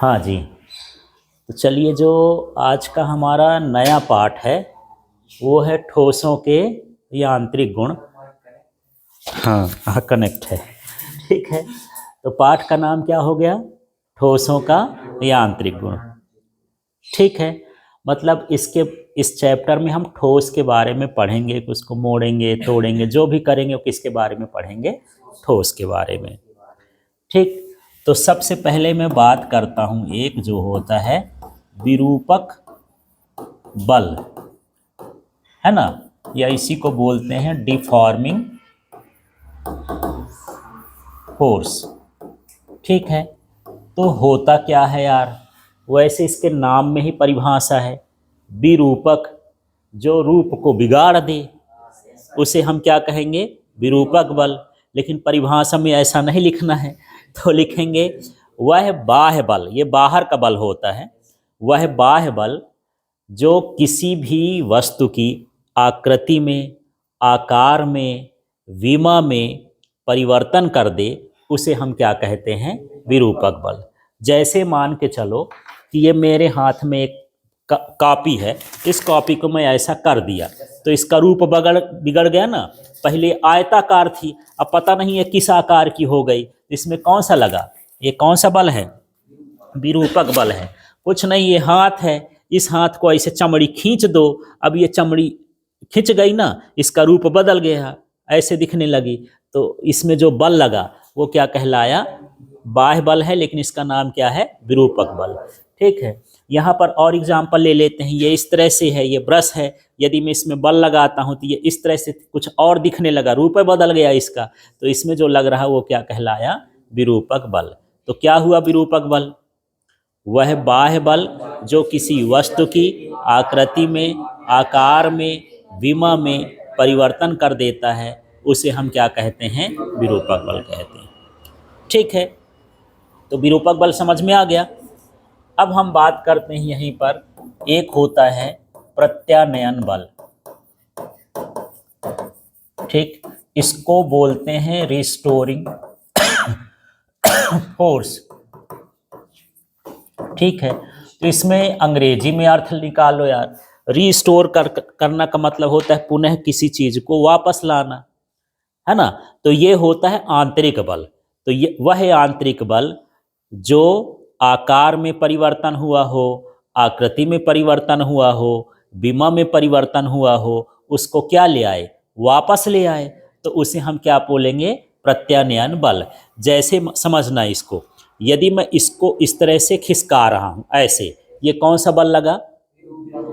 हाँ जी। तो चलिए, जो आज का हमारा नया पाठ है वो है ठोसों के यांत्रिक गुण। हाँ हाँ, कनेक्ट है। ठीक है, तो पाठ का नाम क्या हो गया? ठोसों का यांत्रिक गुण। ठीक है, मतलब इस चैप्टर में हम ठोस के बारे में पढ़ेंगे, उसको मोड़ेंगे तोड़ेंगे, जो भी करेंगे वो किसके बारे में पढ़ेंगे? ठोस के बारे में। ठीक, तो सबसे पहले मैं बात करता हूं एक जो होता है विरूपक बल, है ना, या इसी को बोलते हैं डिफॉर्मिंग फोर्स। ठीक है, तो होता क्या है यार? वैसे इसके नाम में ही परिभाषा है, विरूपक, जो रूप को बिगाड़ दे उसे हम क्या कहेंगे? विरूपक बल। लेकिन परिभाषा में ऐसा नहीं लिखना है, तो लिखेंगे वह बाह्य बल, ये बाहर का बल होता है, वह बाह्य बल जो किसी भी वस्तु की आकृति में, आकार में, विमा में परिवर्तन कर दे, उसे हम क्या कहते हैं? विरूपक बल। जैसे मान के चलो कि ये मेरे हाथ में एक कॉपी है, इस कॉपी को मैं ऐसा कर दिया तो इसका रूप बिगड़ गया ना। पहले आयताकार थी, अब पता नहीं है किस आकार की हो गई। इसमें कौन सा लगा? ये कौन सा बल है? विरूपक बल है। कुछ नहीं, ये हाथ है, इस हाथ को ऐसे चमड़ी खींच दो, अब ये चमड़ी खिंच गई ना, इसका रूप बदल गया, ऐसे दिखने लगी। तो इसमें जो बल लगा वो क्या कहलाया? बाह्य बल है, लेकिन इसका नाम क्या है? विरूपक बल। ठीक है, यहाँ पर और एग्जाम्पल ले लेते हैं। ये इस तरह से है, ये ब्रश है, यदि मैं इसमें बल लगाता हूँ तो ये इस तरह से कुछ और दिखने लगा, रूप बदल गया इसका, तो इसमें जो लग रहा वो क्या कहलाया? विरूपक बल। तो क्या हुआ विरूपक बल? वह बाह्य बल जो किसी वस्तु की आकृति में, आकार में, विमा में परिवर्तन कर देता है, उसे हम क्या कहते हैं? विरूपक बल कहते हैं। ठीक है, तो विरूपक बल समझ में आ गया। अब हम बात करते हैं यहीं पर, एक होता है प्रत्यानयन बल। ठीक, इसको बोलते हैं रिस्टोरिंग फोर्स। ठीक है, तो इसमें अंग्रेजी में अर्थ निकालो यार। रिस्टोर करना का मतलब होता है पुनः किसी चीज को वापस लाना, है ना। तो ये होता है आंतरिक बल। तो ये वह है आंतरिक बल जो आकार में परिवर्तन हुआ हो, आकृति में परिवर्तन हुआ हो, विमा में परिवर्तन हुआ हो, उसको क्या ले आए? वापस ले आए। तो उसे हम क्या बोलेंगे? प्रत्यानयन बल। जैसे समझना इसको, यदि मैं इसको इस तरह से खिसका रहा हूं ऐसे, ये कौन सा बल लगा?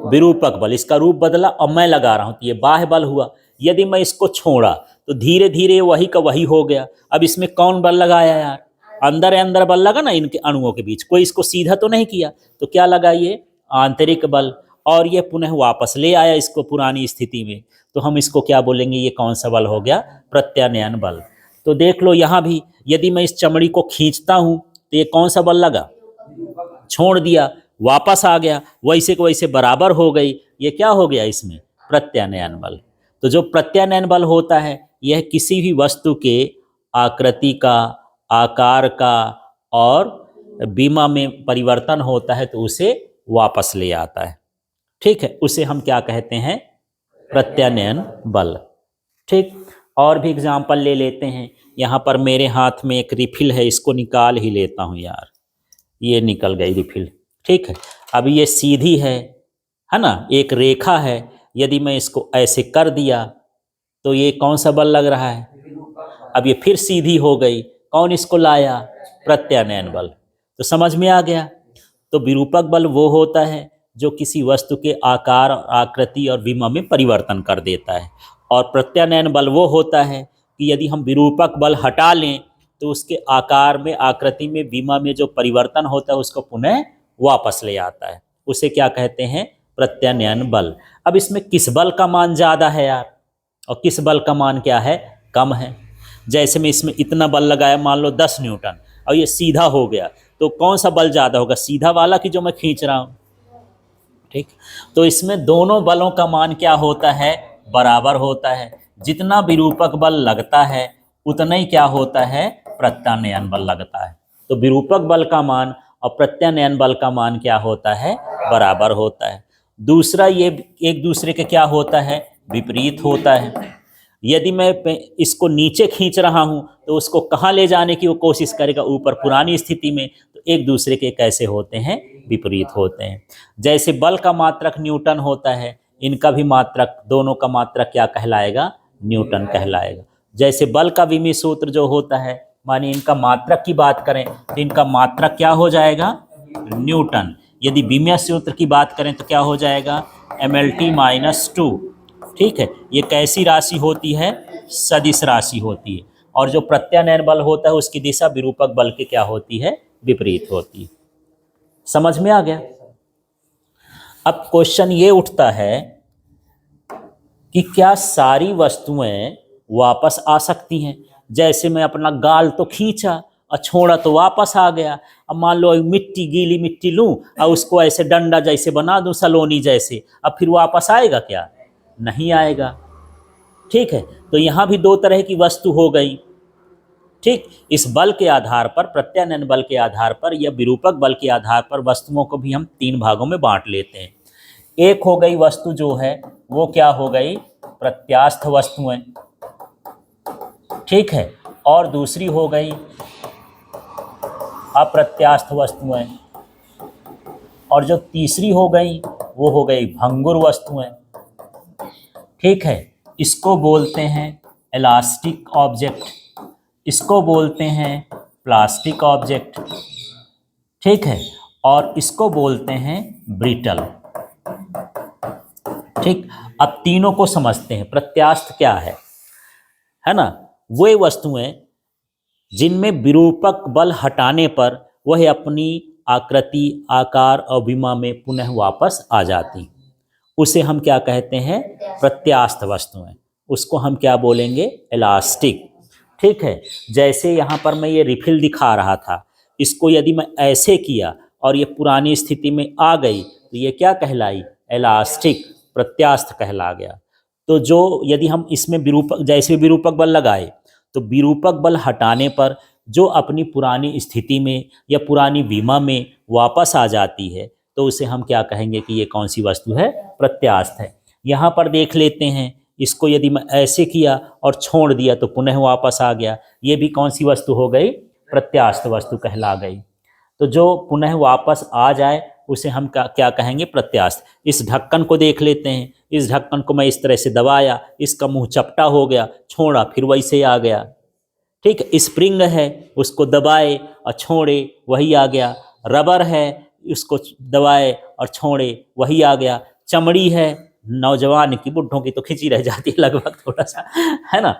विरूपक बल। इसका रूप बदला और मैं लगा रहा हूं तो ये बाह्य बल हुआ। यदि मैं इसको छोड़ा तो धीरे धीरे वही का वही हो गया। अब इसमें कौन बल लगाया यार? अंदर बल लगा ना इनके अणुओं के बीच, कोई इसको सीधा तो नहीं किया, तो क्या लगा? ये आंतरिक बल। और ये पुनः वापस ले आया इसको पुरानी स्थिति में, तो हम इसको क्या बोलेंगे? ये कौन सा बल हो गया? प्रत्यानयन बल। तो देख लो यहाँ भी, यदि मैं इस चमड़ी को खींचता हूं तो ये कौन सा बल लगा? छोड़ दिया, वापस आ गया, वैसे को वैसे बराबर हो गई, ये क्या हो गया? इसमें प्रत्यानयन बल। तो जो प्रत्यानयन बल होता है, यह किसी भी वस्तु के आकृति का, आकार का और विमा में परिवर्तन होता है तो उसे वापस ले आता है। ठीक है, उसे हम क्या कहते हैं? प्रत्यानयन बल। ठीक, और भी एग्जाम्पल ले लेते हैं। यहाँ पर मेरे हाथ में एक रिफिल है, इसको निकाल ही लेता हूँ यार, ये निकल गई रिफिल। ठीक है, अब ये सीधी है ना, एक रेखा है, यदि मैं इसको ऐसे कर दिया तो ये कौन सा बल लग रहा है? अब ये फिर सीधी हो गई, कौन इसको लाया? प्रत्यानयन बल। तो समझ में आ गया। तो विरूपक बल वो होता है जो किसी वस्तु के आकार, आकृति और विमा में परिवर्तन कर देता है। और प्रत्यानयन बल वो होता है कि यदि हम विरूपक बल हटा लें तो उसके आकार में, आकृति में, विमा में जो परिवर्तन होता है उसको पुनः वापस ले आता है। उसे क्या कहते हैं? प्रत्यानयन बल। अब इसमें किस बल का मान ज़्यादा है यार, और किस बल का मान क्या है? कम है। जैसे मैं इसमें इतना बल लगाया, मान लो 10 न्यूटन, और ये सीधा हो गया, तो कौन सा बल ज़्यादा होगा? सीधा वाला कि जो मैं खींच रहा हूँ? ठीक, तो इसमें दोनों बलों का मान क्या होता है? बराबर होता है। जितना विरूपक बल लगता है उतना ही क्या होता है? प्रत्यानयन बल लगता है। तो विरूपक बल का मान और प्रत्यानयन बल का मान क्या होता है, बराबर होता है। दूसरा, ये एक दूसरे के क्या होता है, विपरीत होता है। यदि मैं इसको नीचे खींच रहा हूं तो उसको कहाँ ले जाने की वो कोशिश करेगा, ऊपर पुरानी स्थिति में। तो एक दूसरे के कैसे होते हैं, विपरीत होते हैं। जैसे बल का मात्रक न्यूटन होता है, इनका भी मात्रक, दोनों का मात्रक क्या कहलाएगा, न्यूटन कहलाएगा। जैसे बल का विमीय सूत्र जो होता है, मानिए इनका मात्रक की बात करें तो इनका मात्रक क्या हो जाएगा, न्यूटन। यदि विमीय सूत्र की बात करें तो क्या हो जाएगा, mlt-2। ठीक है, ये कैसी राशि होती है, सदिश राशि होती है। और जो प्रत्यानयन बल होता है उसकी दिशा विरूपक बल के क्या होती है, विपरीत होती है। समझ में आ गया। अब क्वेश्चन ये उठता है कि क्या सारी वस्तुएं वापस आ सकती हैं। जैसे मैं अपना गाल तो खींचा और छोड़ा तो वापस आ गया। अब मान लो मिट्टी, गीली मिट्टी लूं और उसको ऐसे डंडा जैसे बना दूं, सलोनी जैसे, अब फिर वापस आएगा क्या, नहीं आएगा। ठीक है, तो यहां भी दो तरह की वस्तु हो गई। ठीक, इस बल के आधार पर, प्रत्यानयन बल के आधार पर या विरूपक बल के आधार पर वस्तुओं को भी हम तीन भागों में बांट लेते हैं। एक हो गई वस्तु जो है वो क्या हो गई, प्रत्यास्थ वस्तुएं। ठीक है, और दूसरी हो गई अप्रत्यास्थ वस्तुएं, और जो तीसरी हो गई वो हो गई भंगुर वस्तुएं। ठीक है, इसको बोलते हैं इलास्टिक ऑब्जेक्ट, इसको बोलते हैं प्लास्टिक ऑब्जेक्ट। ठीक है, और इसको बोलते हैं ब्रिटल। ठीक, अब तीनों को समझते हैं। प्रत्यास्थ क्या है ना, वे वस्तुएं जिनमें विरूपक बल हटाने पर वह अपनी आकृति, आकार और विमा में पुनः वापस आ जाती, उसे हम क्या कहते हैं, प्रत्यास्थ वस्तुएं। उसको हम क्या बोलेंगे, इलास्टिक। ठीक है, जैसे यहाँ पर मैं ये रिफिल दिखा रहा था, इसको यदि मैं ऐसे किया और ये पुरानी स्थिति में आ गई तो ये क्या कहलाई, इलास्टिक, प्रत्यास्थ कहला गया। तो जो यदि हम इसमें विरूपक, जैसे विरूपक बल लगाए तो विरूपक बल हटाने पर जो अपनी पुरानी स्थिति में या पुरानी विमा में वापस आ जाती है तो उसे हम क्या कहेंगे कि ये कौन सी वस्तु है, प्रत्यास्थ है। यहाँ पर देख लेते हैं, इसको यदि मैं ऐसे किया और छोड़ दिया तो पुनः वापस आ गया, ये भी कौन सी वस्तु हो गई, प्रत्यास्थ वस्तु कहला गई। तो जो पुनः वापस आ जाए उसे हम क्या कहेंगे, प्रत्यास्थ। इस ढक्कन को देख लेते हैं, इस ढक्कन को मैं इस तरह से दबाया, इसका मुंह चपटा हो गया, छोड़ा फिर वैसे ही आ गया। ठीक, स्प्रिंग है, उसको दबाए और छोड़े वही आ गया। रबर है, उसको दबाए और छोड़े वही आ गया। चमड़ी है, नौजवान की, बुढ़ों की तो खिंची रह जाती है लगभग थोड़ा सा, है ना।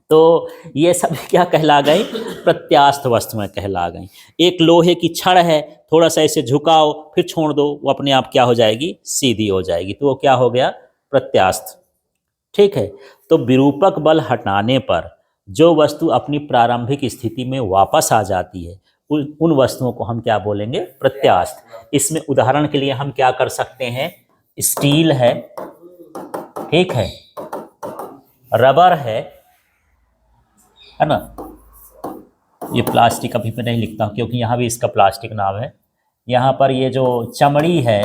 तो ये सब क्या कहला गई, प्रत्यास्थ वस्तुएं कहला गई। एक लोहे की छड़ है, थोड़ा सा ऐसे झुकाओ फिर छोड़ दो, वो अपने आप क्या हो जाएगी, सीधी हो जाएगी, तो वो क्या हो गया, प्रत्यास्थ। ठीक है, तो विरूपक बल हटाने पर जो वस्तु अपनी प्रारंभिक स्थिति में वापस आ जाती है उन वस्तुओं को हम क्या बोलेंगे, प्रत्यास्थ। इसमें उदाहरण के लिए हम क्या कर सकते हैं, स्टील है, ठीक है, रबर है ना। ये प्लास्टिक अभी मैं नहीं लिखता हूँ क्योंकि यहाँ भी इसका प्लास्टिक नाम है। यहाँ पर ये जो चमड़ी है,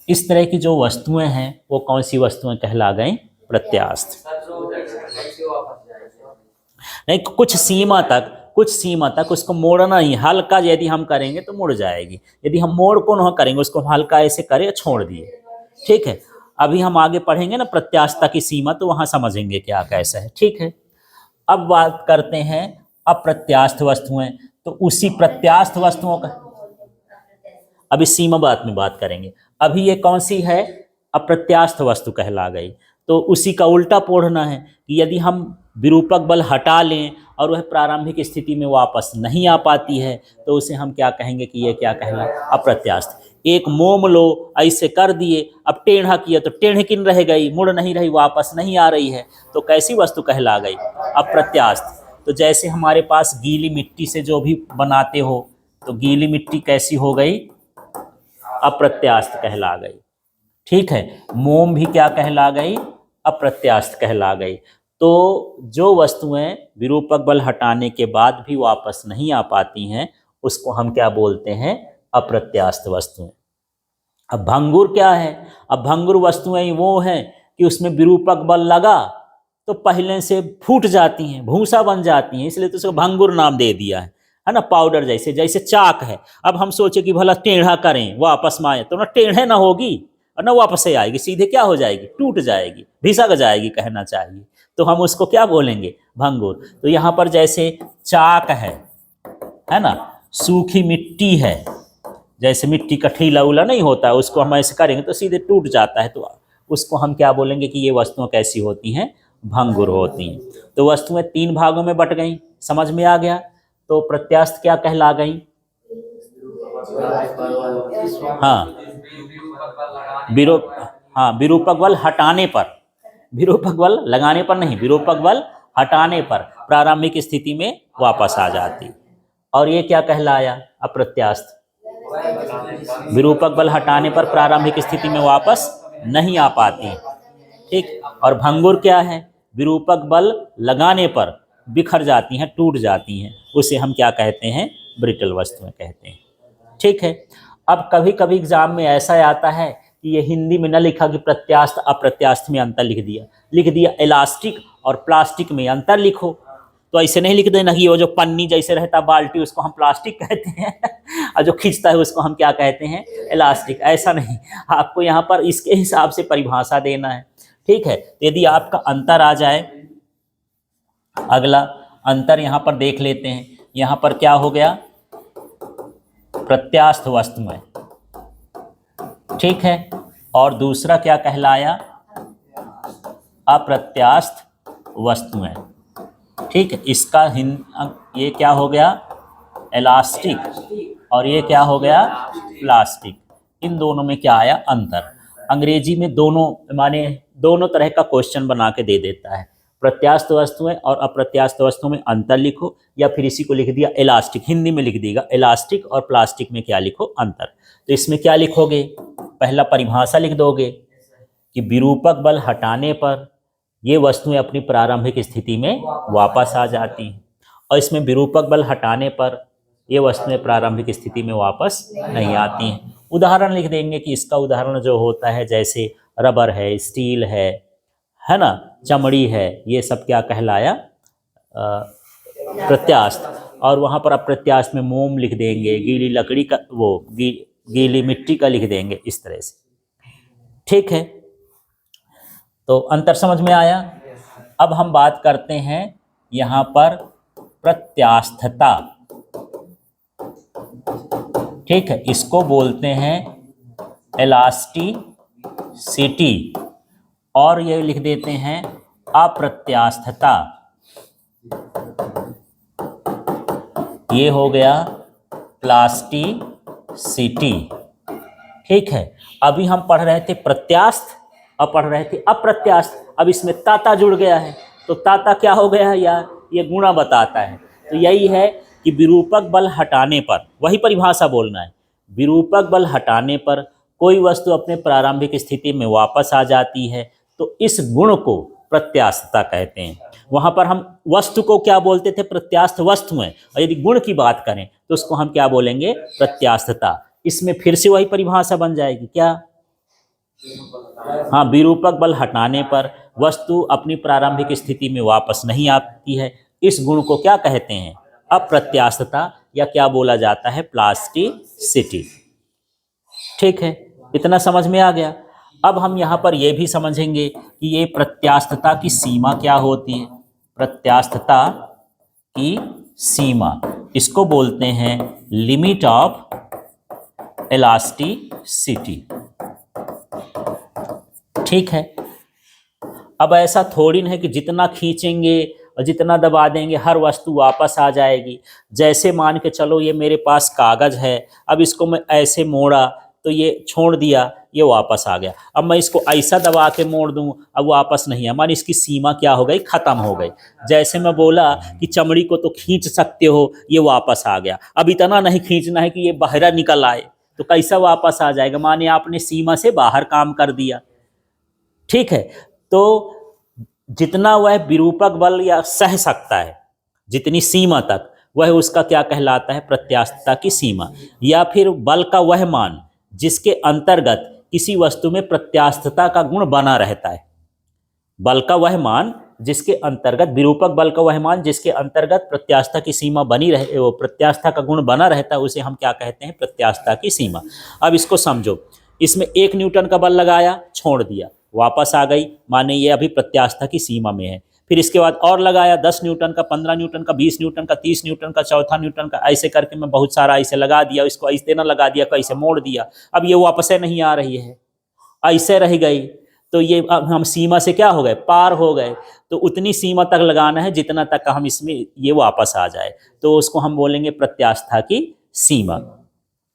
इस तरह की जो वस्तुएं हैं वो कौन सी वस्तुएं कहला गई, प्रत्यास्थ। नहीं, कुछ सीमा तक उसको मोड़ना ही, हल्का यदि हम करेंगे तो मुड़ जाएगी। यदि हम मोड़ को ना करेंगे, उसको हल्का ऐसे करें छोड़ दिए। ठीक है, अभी हम आगे पढ़ेंगे ना प्रत्यास्थता की सीमा, तो वहां समझेंगे क्या कैसा है। ठीक है, अब बात करते हैं अप्रत्यास्थ वस्तुएं। तो उसी प्रत्यास्थ वस्तुओं का अभी सीमा बात में बात करेंगे। अभी ये कौन सी है, अप्रत्यास्थ वस्तु कहला गई। तो उसी का उल्टा पढ़ना है कि यदि हम विरूपक बल हटा लें और वह प्रारंभिक स्थिति में वापस नहीं आ पाती है तो उसे हम क्या कहेंगे कि ये क्या कहला, अप्रत्यास्थ। एक मोम लो, ऐसे कर दिए, अब टेढ़ा किया तो टेढ़किन रह गई, मुड़ नहीं रही, वापस नहीं आ रही है, तो कैसी वस्तु कहला गई, अप्रत्यास्थ। तो जैसे हमारे पास गीली मिट्टी से जो भी बनाते हो तो गीली मिट्टी कैसी हो गई, अप्रत्यास्थ कहला गई। ठीक है, मोम भी क्या कहला गई, अप्रत्यास्थ कहला गई। तो जो वस्तुएं विरूपक बल हटाने के बाद भी वापस नहीं आ पाती हैं उसको हम क्या बोलते हैं, अप्रत्यास्थ वस्तुएं। अब भंगुर क्या है, अब भंगुर वस्तुएं वो हैं कि उसमें विरूपक बल लगा तो पहले से फूट जाती हैं, भूसा बन जाती हैं, इसलिए तो उसको भंगुर नाम दे दिया है ना। पाउडर जैसे, जैसे चाक है, अब हम सोचे कि भला टेढ़ा करें वापस में आए तो ना टेढ़े ना होगी और ना वापस से आएगी, सीधे क्या हो जाएगी, टूट जाएगी, भिसक जाएगी कहना चाहिए, तो हम उसको क्या बोलेंगे, भंगुर। तो यहाँ पर जैसे चाक है ना, सूखी मिट्टी है, जैसे मिट्टी का ठीला उला नहीं होता है, उसको हम ऐसे करेंगे तो सीधे टूट जाता है, तो उसको हम क्या बोलेंगे कि ये वस्तुएं कैसी होती हैं, भंगुर होती हैं। तो वस्तुएं 3 भागों में बट गई, समझ में आ गया। तो प्रत्यास्थ क्या कहला गई, हाँ विरूप हाँ विरूपक बल हटाने पर, विरूपक बल लगाने पर नहीं, विरूपक बल हटाने पर प्रारंभिक स्थिति में वापस आ जाती। और ये क्या कहलाया, अप्रत्यास्थ, विरूपक बल हटाने पर प्रारंभिक स्थिति में वापस नहीं आ पाती। ठीक, और भंगुर क्या है, विरूपक बल लगाने पर बिखर जाती हैं, टूट जाती हैं, उसे हम क्या कहते हैं, ब्रिटल वस्तुएं कहते हैं। ठीक है। अब कभी कभी एग्जाम में ऐसा आता है कि ये हिंदी में न लिखा कि प्रत्यास्थ अप्रत्यास्थ में अंतर लिख दिया इलास्टिक और प्लास्टिक में अंतर लिखो, तो ऐसे नहीं लिख देना कि वो जो पन्नी जैसे रहता बाल्टी उसको हम प्लास्टिक कहते हैं और जो खींचता है उसको हम क्या कहते हैं, इलास्टिक। ऐसा नहीं, आपको यहाँ पर इसके हिसाब से परिभाषा देना है। ठीक है, यदि आपका अंतर आ जाए, अगला अंतर यहाँ पर देख लेते हैं। यहाँ पर क्या हो गया, प्रत्यास्थ वस्तुएं, ठीक है, और दूसरा क्या कहलाया, अप्रत्यास्थ वस्तुएं। ठीक है, इसका ये क्या हो गया, इलास्टिक, और ये क्या हो गया, प्लास्टिक। इन दोनों में क्या आया, अंतर। अंग्रेजी में दोनों माने दोनों तरह का क्वेश्चन बना के दे देता है, प्रत्यास्थ वस्तुएं और अप्रत्यास्थ वस्तुओं में अंतर लिखो, या फिर इसी को लिख दिया इलास्टिक, हिंदी में लिख देगा इलास्टिक और प्लास्टिक में क्या लिखो, अंतर। तो इसमें क्या लिखोगे, पहला परिभाषा लिख दोगे कि विरूपक बल हटाने पर ये वस्तुएं अपनी प्रारंभिक स्थिति में वापस आ जाती हैं, और इसमें विरूपक बल हटाने पर ये वस्तुएं प्रारंभिक स्थिति में वापस नहीं आती हैं। उदाहरण लिख देंगे कि इसका उदाहरण जो होता है जैसे रबर है, स्टील है ना, चमड़ी है, ये सब क्या कहलाया, प्रत्यास्थ। और वहाँ पर अप्रत्यास्थ में मोम लिख देंगे, गीली लकड़ी का गीली मिट्टी का लिख देंगे, इस तरह से। ठीक है, तो अंतर समझ में आया। अब हम बात करते हैं यहाँ पर प्रत्यास्थता। ठीक है, इसको बोलते हैं इलास्टिसिटी, और ये लिख देते हैं अप्रत्यास्थता। ये हो गया प्लास्टिसिटी। ठीक है, अभी हम पढ़ रहे थे प्रत्यास्थ, अब पढ़ रहे थे अप्रत्यास्थ। अब इसमें ताता जुड़ गया है, तो ताता क्या हो गया है यार, ये गुणा बताता है। तो यही है कि विरूपक बल हटाने पर, वही परिभाषा बोलना है, विरूपक बल हटाने पर कोई वस्तु अपने प्रारंभिक स्थिति में वापस आ जाती है, तो इस गुण को प्रत्यास्थता कहते हैं। वहाँ पर हम वस्तु को क्या बोलते थे, प्रत्यास्थ वस्तुएं, और यदि गुण की बात करें तो उसको हम क्या बोलेंगे, प्रत्यास्थता। इसमें फिर से वही परिभाषा बन जाएगी, क्या, हाँ, विरूपक बल हटाने पर वस्तु अपनी प्रारंभिक स्थिति में वापस नहीं आती है, इस गुण को क्या कहते हैं, अप्रत्यास्थता, या क्या बोला जाता है, प्लास्टिसिटी। ठीक है, इतना समझ में आ गया। अब हम यहाँ पर यह भी समझेंगे कि ये प्रत्यास्थता की सीमा क्या होती है। प्रत्यास्थता की सीमा, इसको बोलते हैं लिमिट ऑफ इलास्टिसिटी। ठीक है, अब ऐसा थोड़ी ना है कि जितना खींचेंगे और जितना दबा देंगे हर वस्तु वापस आ जाएगी। जैसे मान के चलो ये मेरे पास कागज है, अब इसको मैं ऐसे मोड़ा तो ये छोड़ दिया, ये वापस आ गया। अब मैं इसको ऐसा दबा के मोड़ दूं, अब वापस नहीं है, मान इसकी सीमा क्या हो गई, खत्म हो गई। जैसे मैं बोला कि चमड़ी को तो खींच सकते हो, ये वापस आ गया। अब इतना नहीं खींचना है कि ये बाहर निकल आए, तो कैसा वापस आ जाएगा, माने आपने सीमा से बाहर काम कर दिया। ठीक है, तो जितना वह विरूपक बल या सह सकता है, जितनी सीमा तक, वह उसका क्या कहलाता है, प्रत्यास्थता की सीमा। या फिर बल का वह मान जिसके अंतर्गत किसी वस्तु में प्रत्यास्थता का गुण बना रहता है। बल का वह मान जिसके अंतर्गत, विरूपक बल का वह मान जिसके अंतर्गत प्रत्यास्थता की सीमा बनी रहे, वो प्रत्यास्थता का गुण बना रहता है, उसे हम क्या कहते हैं, प्रत्यास्थता की सीमा। अब इसको समझो, इसमें 1 न्यूटन का बल लगाया, छोड़ दिया, वापस आ गई, माने ये अभी प्रत्यास्थता की सीमा में है। फिर इसके बाद और लगाया 10 न्यूटन का, 15 न्यूटन का, 20 न्यूटन का, 30 न्यूटन का, चौथा न्यूटन का, ऐसे करके मैं बहुत सारा ऐसे लगा दिया, इसको ऐसे ना लगा दिया, कैसे मोड़ दिया, अब ये वापस नहीं आ रही है, ऐसे रह गई, तो ये अब हम सीमा से क्या हो गए, पार हो गए। तो उतनी सीमा तक लगाना है जितना तक हम इसमें ये वापस आ जाए, तो उसको हम बोलेंगे प्रत्यास्थता की सीमा।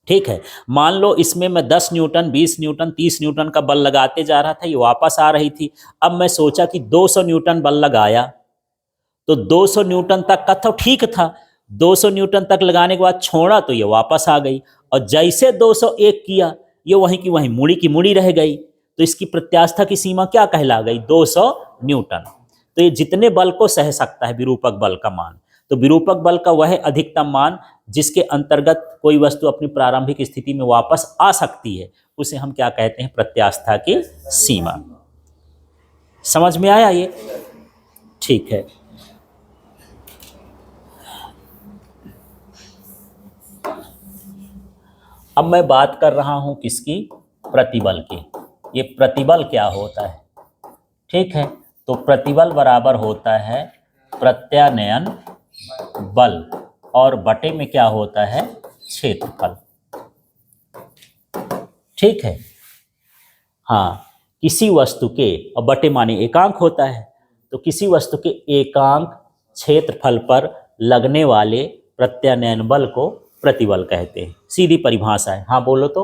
ठीक है, मान लो इसमें मैं 10 न्यूटन, 20 न्यूटन, 30 न्यूटन का बल लगाते जा रहा था, ये वापस आ रही थी। अब मैं सोचा कि 200 न्यूटन बल लगाया, तो 200 न्यूटन तक का तो ठीक था, 200 न्यूटन तक लगाने के बाद छोड़ा तो ये वापस आ गई, और जैसे 201 किया, ये वहीं की वहीं मुड़ी की मुड़ी रह गई। तो इसकी प्रत्यास्थता की सीमा क्या कहला गई, 200 न्यूटन। तो ये जितने बल को सह सकता है विरूपक बल का मान। तो विरूपक बल का वह अधिकतम मान जिसके अंतर्गत कोई वस्तु अपनी प्रारंभिक स्थिति में वापस आ सकती है, उसे हम क्या कहते हैं, प्रत्यास्थता की सीमा। समझ में आया ये? ठीक है। अब मैं बात कर रहा हूं किसकी, प्रतिबल की। ये प्रतिबल क्या होता है? ठीक है, तो प्रतिबल बराबर होता है प्रत्यानयन बल, और बटे में क्या होता है, क्षेत्रफल। ठीक है, हाँ, किसी वस्तु के, और बटे माने एकांक होता है, तो किसी वस्तु के एकांक क्षेत्रफल पर लगने वाले प्रत्यानयन बल को प्रतिबल कहते हैं। सीधी परिभाषा है। हाँ बोलो तो,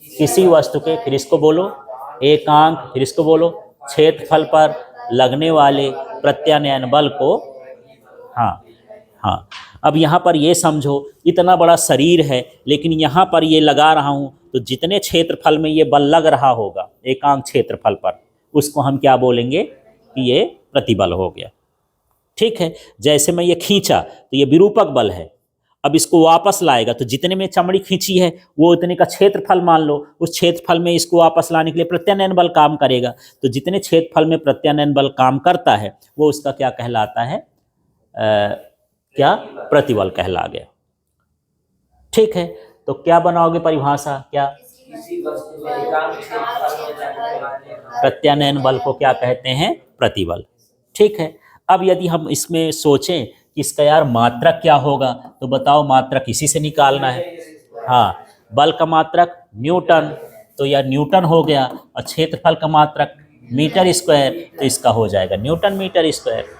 किसी वस्तु के, फिर इसको बोलो एकांक, फिर इसको बोलो क्षेत्रफल पर लगने वाले प्रत्यानयन बल को, हाँ हाँ। अब यहाँ पर ये समझो, इतना बड़ा शरीर है, लेकिन यहाँ पर ये लगा रहा हूँ, तो जितने क्षेत्रफल में ये बल लग रहा होगा एकांक क्षेत्रफल पर, उसको हम क्या बोलेंगे कि ये प्रतिबल हो गया। ठीक है, जैसे मैं ये खींचा तो ये विरूपक बल है, अब इसको वापस लाएगा, तो जितने में चमड़ी खींची है वो उतने का क्षेत्रफल मान लो, उस क्षेत्रफल में इसको वापस लाने के लिए प्रत्यानयन बल काम करेगा। तो जितने क्षेत्रफल में प्रत्यानयन बल काम करता है वो उसका क्या कहलाता है, क्या, प्रतिबल कहला गया। ठीक है, तो क्या बनाओगे परिभाषा, क्या, प्रत्यानयन बल को क्या कहते हैं, प्रतिबल। ठीक है, अब यदि हम इसमें सोचें कि इसका यार मात्रक क्या होगा, तो बताओ, मात्रक इसी से निकालना है। हाँ, बल का मात्रक न्यूटन, तो यह न्यूटन हो गया, और क्षेत्रफल का मात्रक मीटर स्क्वायर, तो इसका हो जाएगा न्यूटन मीटर स्क्वायर।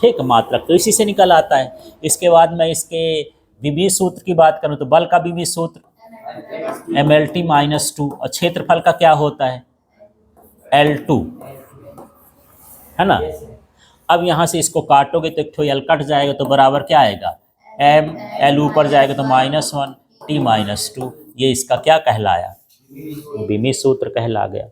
ठीक, मात्रक तो इसी से निकल आता है। इसके बाद मैं इसके विभीज सूत्र की बात करूं, तो बल का विभीज सूत्र MLT-2, और क्षेत्रफल का क्या होता है, L2, है ना। अब यहाँ से इसको काटोगे तो एक ठो L कट जाएगा, तो बराबर क्या आएगा, M, L ऊपर जाएगा तो -1 T-2, ये इसका क्या कहलाया, विभीज सूत्र कहला गया।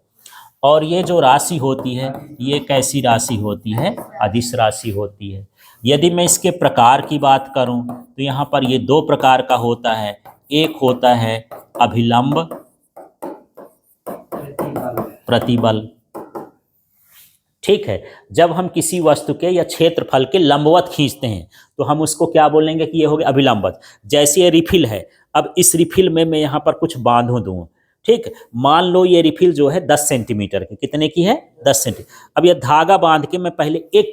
और ये जो राशि होती है, ये कैसी राशि होती है, अदिश राशि होती है। यदि मैं इसके प्रकार की बात करूं, तो यहाँ पर ये 2 प्रकार का होता है। एक होता है अभिलंब प्रतिबल। ठीक है, जब हम किसी वस्तु के या क्षेत्रफल के लंबवत खींचते हैं, तो हम उसको क्या बोलेंगे कि ये हो गया अभिलंबवत। जैसे ये रिफिल है, अब इस रिफिल में मैं यहाँ पर कुछ बांधो दूँ, ठीक, मान लो ये रिफिल जो है 10 सेंटीमीटर की, कितने की है, 10 सेंटीमीटर। अब ये धागा बांध के मैं पहले 1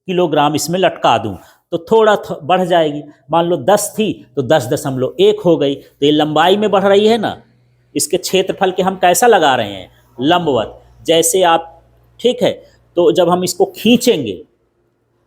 किलोग्राम इसमें लटका दूं, तो थोड़ा बढ़ जाएगी। मान लो 10 थी तो 10.1 हो गई, तो ये लंबाई में बढ़ रही है ना। इसके क्षेत्रफल के हम कैसा लगा रहे हैं, लंबवत। जैसे आप, ठीक है, तो जब हम इसको खींचेंगे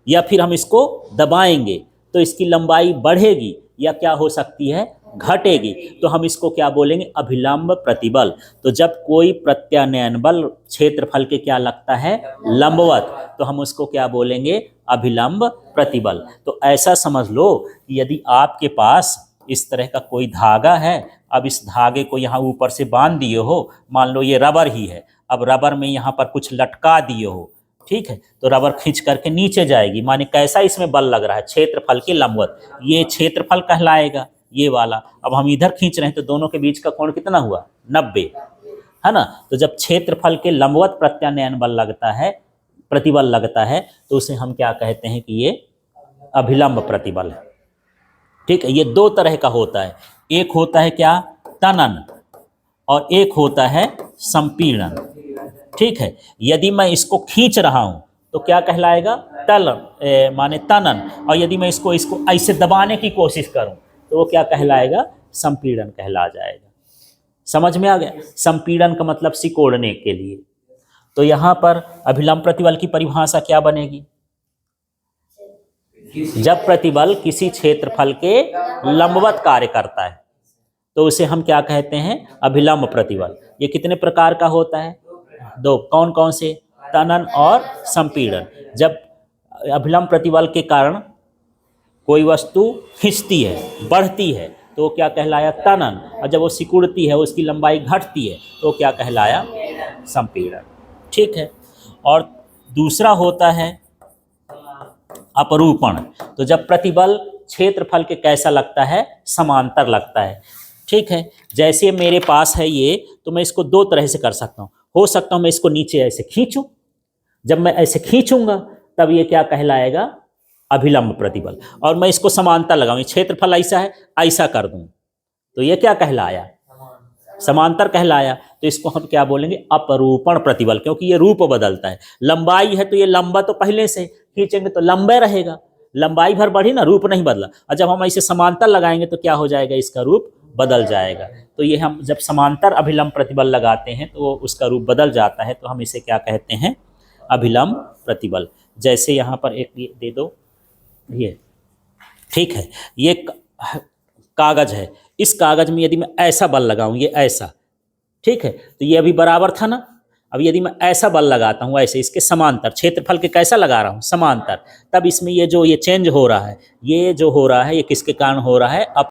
या फिर हम इसको दबाएंगे, तो इसकी लंबाई बढ़ेगी या क्या हो सकती है, घटेगी। तो हम इसको क्या बोलेंगे, अभिलंब प्रतिबल। तो जब कोई प्रत्यानयन बल क्षेत्रफल के क्या लगता है, लंबवत, तो हम उसको क्या बोलेंगे, अभिलंब प्रतिबल। तो ऐसा समझ लो कि यदि आपके पास इस तरह का कोई धागा है, अब इस धागे को यहाँ ऊपर से बांध दिए हो, मान लो ये रबर ही है, अब रबर में यहाँ पर कुछ लटका दिए हो, ठीक है, तो रबर खींच करके नीचे जाएगी, माने कैसा इसमें बल लग रहा है, क्षेत्रफल के लंबवत, ये क्षेत्रफल कहलाएगा ये वाला। अब हम इधर खींच रहे हैं तो दोनों के बीच का कोण कितना हुआ, 90, है ना। तो जब क्षेत्रफल के लंबवत प्रत्यानयन बल लगता है, प्रतिबल लगता है, तो उसे हम क्या कहते हैं कि ये अभिलंब प्रतिबल है। ठीक है, ये दो तरह का होता है, एक होता है क्या, तनन, और एक होता है संपीड़न। ठीक है, यदि मैं इसको खींच रहा हूं तो क्या कहलाएगा, तलन माने तनन, और यदि मैं इसको ऐसे दबाने की कोशिश करूं तो वो क्या कहलाएगा, संपीड़न कहला जाएगा। समझ में आ गया, संपीड़न का मतलब सिकोड़ने के लिए। तो यहां पर अभिलंब प्रतिबल की परिभाषा क्या बनेगी, जब प्रतिबल किसी क्षेत्रफल के लंबवत कार्य करता है तो उसे हम क्या कहते हैं, अभिलंब प्रतिबल। ये कितने प्रकार का होता है, दो, कौन कौन से, तनन और संपीड़न। जब अभिलंब प्रतिबल के कारण कोई वस्तु खिंचती है, बढ़ती है, तो वो क्या कहलाया, तनन, और जब वो सिकुड़ती है, उसकी लंबाई घटती है, तो क्या कहलाया, संपीड़न। ठीक है, और दूसरा होता है अपरूपण। तो जब प्रतिबल क्षेत्रफल के कैसा लगता है, समांतर लगता है। ठीक है, जैसे मेरे पास है ये, तो मैं इसको दो तरह से कर सकता हूँ, हो सकता हूँ मैं इसको नीचे ऐसे खींचूं, जब मैं ऐसे खींचूंगा तब ये क्या कहलाएगा, अभिलंब प्रतिबल, और मैं इसको समांतर लगाऊं, क्षेत्रफल ऐसा है, ऐसा कर दूं तो ये क्या कहलाया, समांतर कहलाया। तो इसको हम क्या बोलेंगे, अपरूपण प्रतिबल, क्योंकि ये रूप बदलता है। लंबाई है तो ये लंबा तो पहले से, खींचेंगे तो लंबे रहेगा, लंबाई भर बढ़ी ना, रूप नहीं बदला, और जब हम ऐसे समांतर लगाएंगे तो क्या हो जाएगा, इसका रूप बदल जाएगा। तो ये हम जब समांतर अभिलंब प्रतिबल लगाते हैं तो उसका रूप बदल जाता है, तो हम इसे क्या कहते हैं, अभिलंब प्रतिबल। जैसे यहाँ पर एक दे दो ये, ठीक है, ये कागज है, इस कागज में यदि मैं ऐसा बल लगाऊं, ये ऐसा, ठीक है, तो ये अभी बराबर था ना, अब यदि मैं ऐसा बल लगाता हूं, ऐसे इसके समांतर, क्षेत्रफल के कैसा लगा रहा हूं, समांतर, तब इसमें ये जो ये चेंज हो रहा है, ये जो हो रहा है, ये किसके कारण हो रहा है,